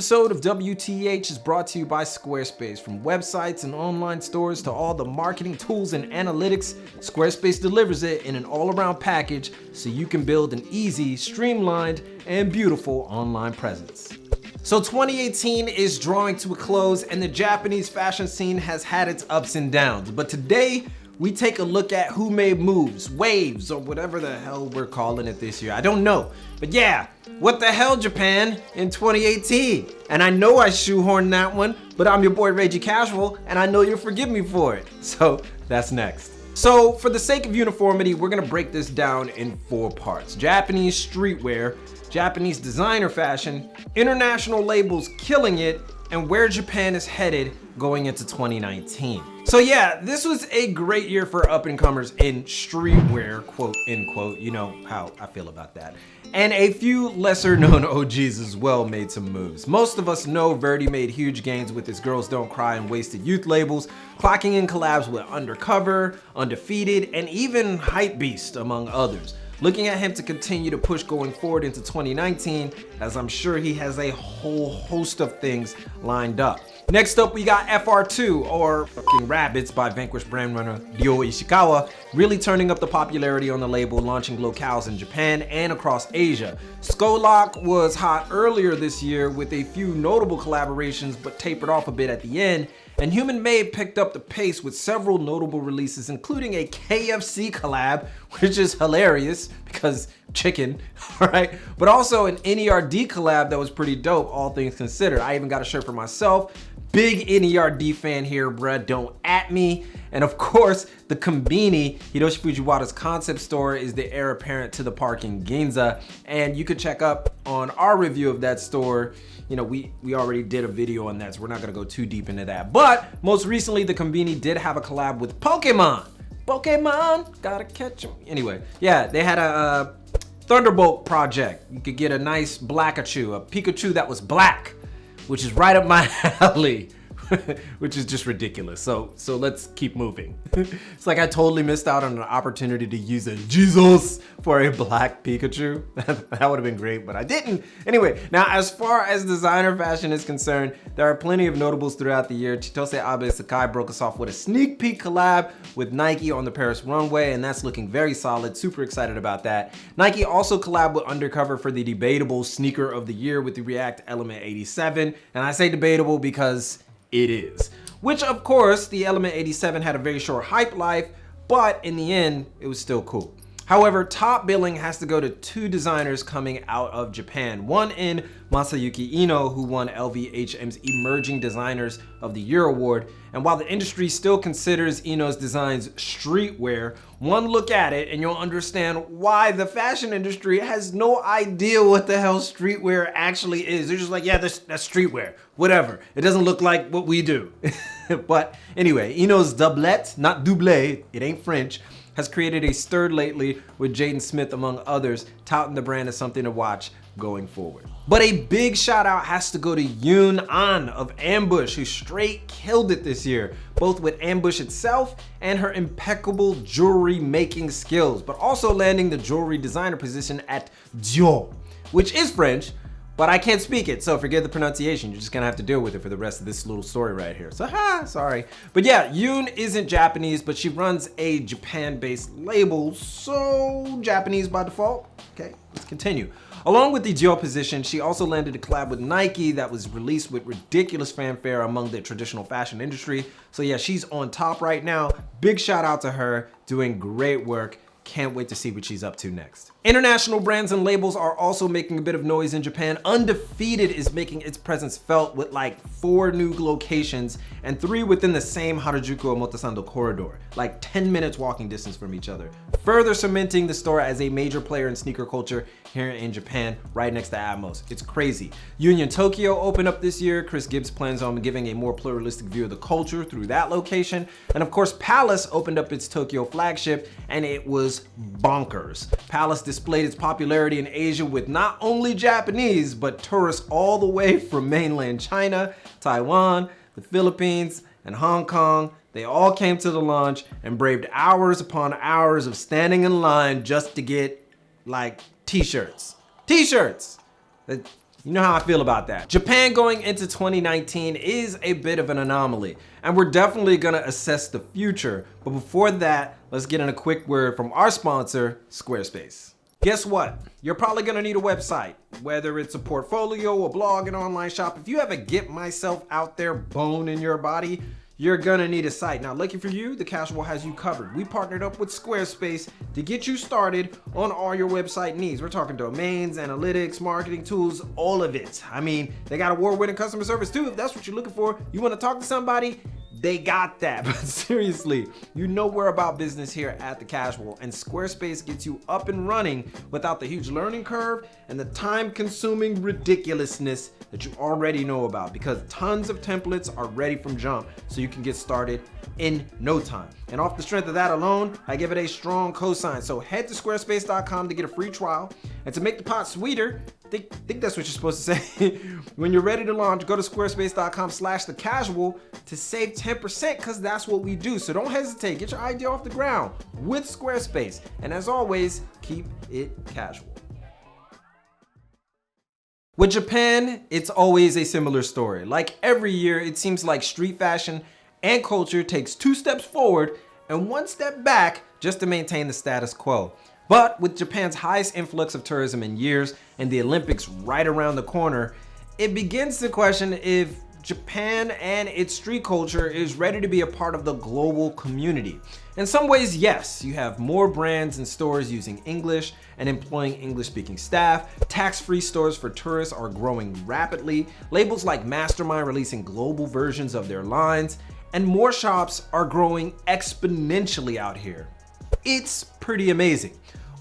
Episode of WTH is brought to you by Squarespace. From websites and online stores to all the marketing tools and analytics, Squarespace delivers it in an all-around package so you can build an easy, streamlined, and beautiful online presence. So 2018 is drawing to a close and the Japanese fashion scene has had its ups and downs. But today, we take a look at who made moves, waves, or whatever the hell we're calling it this year. I don't know. But yeah, what the hell, Japan, in 2018? And I know I shoehorned that one, but I'm your boy Reggie Casual, and I know you'll forgive me for it. So that's next. So for the sake of uniformity, we're gonna break this down in 4 parts. Japanese streetwear, Japanese designer fashion, international labels killing it, and where Japan is headed going into 2019. So yeah, this was a great year for up-and-comers in streetwear, quote unquote, you know how I feel about that. And a few lesser known OGs as well made some moves. Most of us know Verdy made huge gains with his Girls Don't Cry and Wasted Youth labels, clocking in collabs with Undercover, Undefeated, and even Hypebeast, among others. Looking at him to continue to push going forward into 2019, as I'm sure he has a whole host of things lined up. Next up, we got FR2, or fucking Rabbits, by Vanquish brand runner Ryo Ishikawa, really turning up the popularity on the label, launching locales in Japan and across Asia. Skolak was hot earlier this year with a few notable collaborations, but tapered off a bit at the end. And Human Made picked up the pace with several notable releases, including a KFC collab, which is hilarious because chicken, all right? But also an NERD collab that was pretty dope, all things considered. I even got a shirt for myself. Big NERD fan here, bruh, don't at me. And of course, the Konbini, Hiroshi Fujiwara's concept store, is the heir apparent to the park in Ginza. And you could check up on our review of that store. You know, we already did a video on that, so we're not gonna go too deep into that. But most recently, the Konbini did have a collab with Pokemon. Pokemon, gotta catch them. Anyway, yeah, they had a Thunderbolt project. You could get a nice Blackachu, a Pikachu that was black, which is right up my alley, which is just ridiculous. So let's keep moving. It's like I totally missed out on an opportunity to use a Jesus for a black Pikachu. That would have been great, but I didn't. Anyway, now as far as designer fashion is concerned, there are plenty of notables throughout the year. Chitose Abe Sakai broke us off with a sneak peek collab with Nike on the Paris runway, and that's looking very solid. Super excited about that. Nike also collabed with Undercover for the debatable sneaker of the year with the React Element 87. And I say debatable because it is. Which of course, the Element 87 had a very short hype life, but in the end, it was still cool. However, top billing has to go to 2 designers coming out of Japan. One in Masayuki Ino, who won LVHM's Emerging Designers of the Year award. And while the industry still considers Ino's designs streetwear, one look at it and you'll understand why the fashion industry has no idea what the hell streetwear actually is. They're just like, yeah, that's streetwear, whatever. It doesn't look like what we do. But anyway, Ino's doublet, not doublé, it ain't French, has created a stir lately with Jaden Smith among others, touting the brand as something to watch going forward. But a big shout out has to go to Yoon An of Ambush, who straight killed it this year, both with Ambush itself and her impeccable jewelry making skills, but also landing the jewelry designer position at Dior, which is French, but I can't speak it, so forget the pronunciation. You're just gonna have to deal with it for the rest of this little story right here. So, sorry. But yeah, Yoon isn't Japanese, but she runs a Japan-based label, so Japanese by default. Okay, let's continue. Along with the Dior position, she also landed a collab with Nike that was released with ridiculous fanfare among the traditional fashion industry. So yeah, she's on top right now. Big shout out to her, doing great work. Can't wait to see what she's up to next. International brands and labels are also making a bit of noise in Japan. Undefeated is making its presence felt with like 4 new locations and 3 within the same Harajuku Omotesando corridor, like 10 minutes walking distance from each other, further cementing the store as a major player in sneaker culture here in Japan, right next to Atmos. It's crazy. Union Tokyo opened up this year. Chris Gibbs plans on giving a more pluralistic view of the culture through that location. And of course, Palace opened up its Tokyo Flagship, and it was bonkers. Palace displayed its popularity in Asia with not only Japanese, but tourists all the way from mainland China, Taiwan, the Philippines, and Hong Kong. They all came to the launch and braved hours upon hours of standing in line just to get like t-shirts. T-shirts! You know how I feel about that. Japan going into 2019 is a bit of an anomaly, and we're definitely gonna assess the future. But before that, let's get in a quick word from our sponsor, Squarespace. Guess what? You're probably gonna need a website, whether it's a portfolio, a blog, an online shop. If you have a get myself out there bone in your body, you're gonna need a site. Now, lucky for you, The Casual has you covered. We partnered up with Squarespace to get you started on all your website needs. We're talking domains, analytics, marketing tools, all of it. I mean, they got award-winning customer service too. If that's what you're looking for, you wanna talk to somebody, they got that. But seriously, you know we're about business here at The Casual, and Squarespace gets you up and running without the huge learning curve and the time-consuming ridiculousness that you already know about, because tons of templates are ready from jump, so you can get started in no time. And off the strength of that alone, I give it a strong cosign. So head to squarespace.com to get a free trial. And to make the pot sweeter, think that's what you're supposed to say. When you're ready to launch, go to squarespace.com/thecasual to save 10%, because that's what we do. So don't hesitate, get your idea off the ground with Squarespace. And as always, keep it casual. With Japan, it's always a similar story. Like every year, it seems like street fashion and culture takes 2 steps forward and 1 step back just to maintain the status quo. But with Japan's highest influx of tourism in years and the Olympics right around the corner, it begins to question if Japan and its street culture is ready to be a part of the global community. In some ways, yes. You have more brands and stores using English and employing English-speaking staff. Tax-free stores for tourists are growing rapidly. Labels like Mastermind releasing global versions of their lines, and more shops are growing exponentially out here. It's pretty amazing.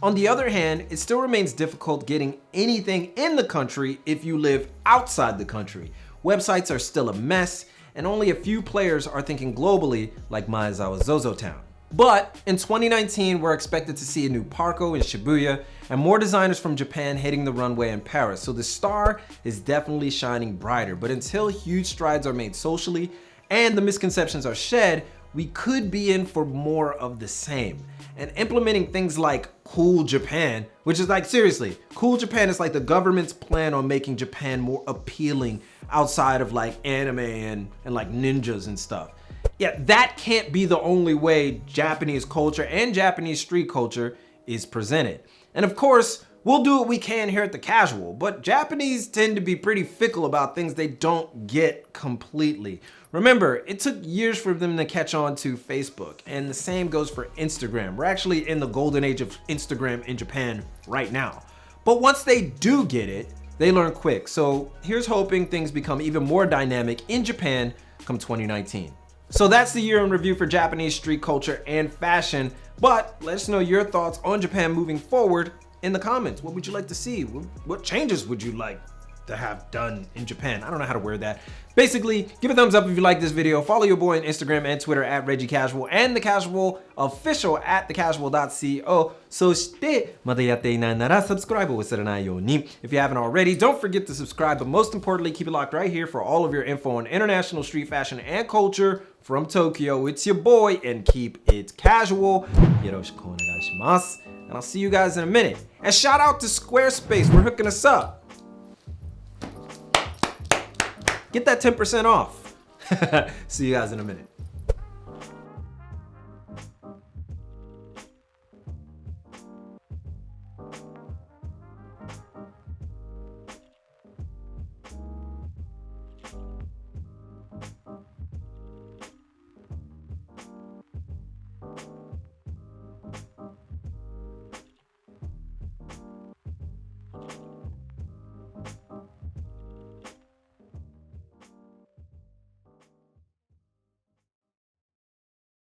On the other hand, it still remains difficult getting anything in the country if you live outside the country. Websites are still a mess, and only a few players are thinking globally like Maezawa Zozotown. But in 2019, we're expected to see a new Parco in Shibuya and more designers from Japan hitting the runway in Paris. So the star is definitely shining brighter. But until huge strides are made socially and the misconceptions are shed, we could be in for more of the same. And implementing things like Cool Japan, which is like, seriously, Cool Japan is like the government's plan on making Japan more appealing outside of like anime and like ninjas and stuff. Yeah, that can't be the only way Japanese culture and Japanese street culture is presented. And of course, we'll do what we can here at The Casual, but Japanese tend to be pretty fickle about things they don't get completely. Remember, it took years for them to catch on to Facebook, and the same goes for Instagram. We're actually in the golden age of Instagram in Japan right now. But once they do get it, they learn quick. So here's hoping things become even more dynamic in Japan come 2019. So that's the year in review for Japanese street culture and fashion. But let us know your thoughts on Japan moving forward in the comments. What would you like to see? What changes would you like to have done in Japan? I don't know how to word that. Basically, give a thumbs up if you like this video. Follow your boy on Instagram and Twitter at Reggie Casual, and The Casual Official at thecasual.co. そしてまだやっていないなら subscribe を忘れないように. If you haven't already, don't forget to subscribe, but most importantly, keep it locked right here for all of your info on international street fashion and culture from Tokyo. It's your boy, and keep it casual. よろしくお願いします. And I'll see you guys in a minute. And shout out to Squarespace for hooking us up. Get that 10% off. See you guys in a minute.